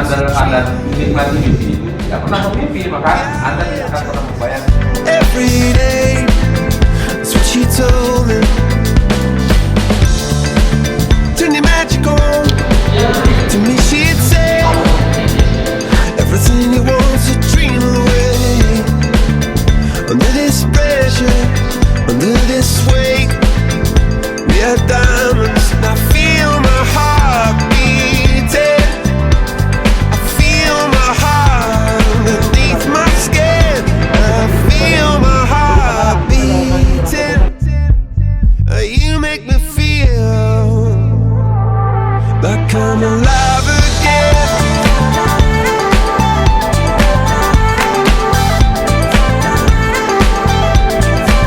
Anda menikmati mimpi itu tidak pernah memimpi, maka Anda tidak akan pernah membayangkan. Every day, that's what she told me. Turn your magic on. To me she'd say, everything you want's a dream away. Under this pressure, under this weight, we are diamonds, and I feel my heart beating. I feel my heart underneath my skin. I feel my heart beating. You make me feel like I'm alive again.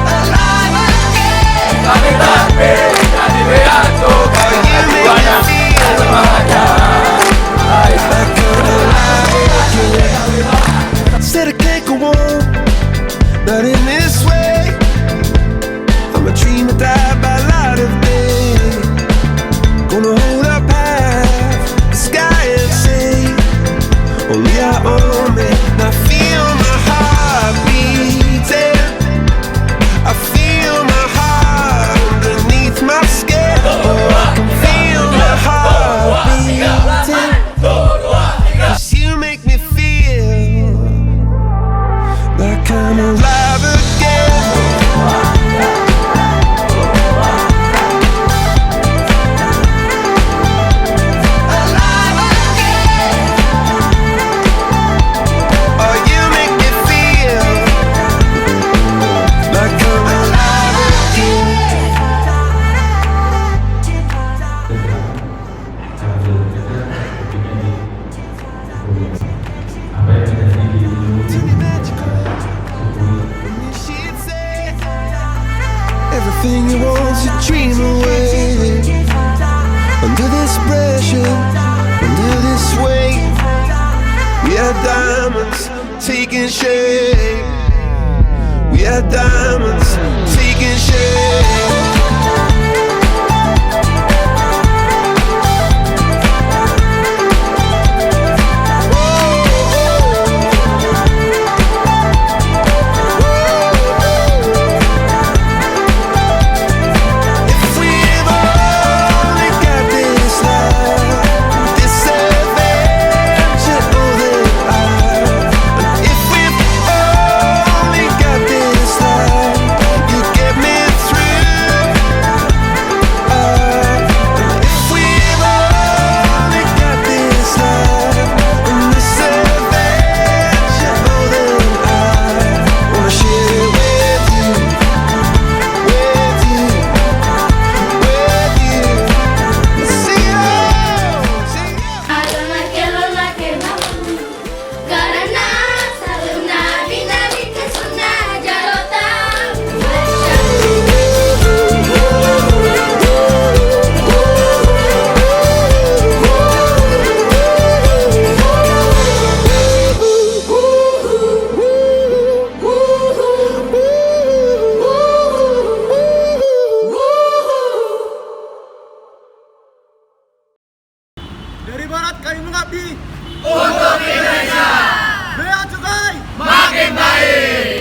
Alive again. Kami tapi jadi beatu You make me feel like I'm alive again. Said I can't go on, not in this way. I'm a dreamer, die by light of day. Gonna hold up half the sky and say, only I own it. And I feel my heart beating. I feel my heart underneath my skin. Oh, I can feel my heart beating. 'Cause you make me feel like I'm alive again. Alive again. Oh, you make me feel like I'm alive again. She'd say, everything you want's a dream away. Under this pressure, under this weight, we are diamonds taking shape. We are diamonds taking shape. If we've only got this love, this adventure, oh, that and if we've only got this love, you get me through. And if we've only got this love and this adventure, oh, then I wanna share it with you, with you, with you. See you. Alona que mampu karena selalu nabi ke sunnah jarotam. Dari barat kami mengabdi Untuk Indonesia Bea Cukai makin baik.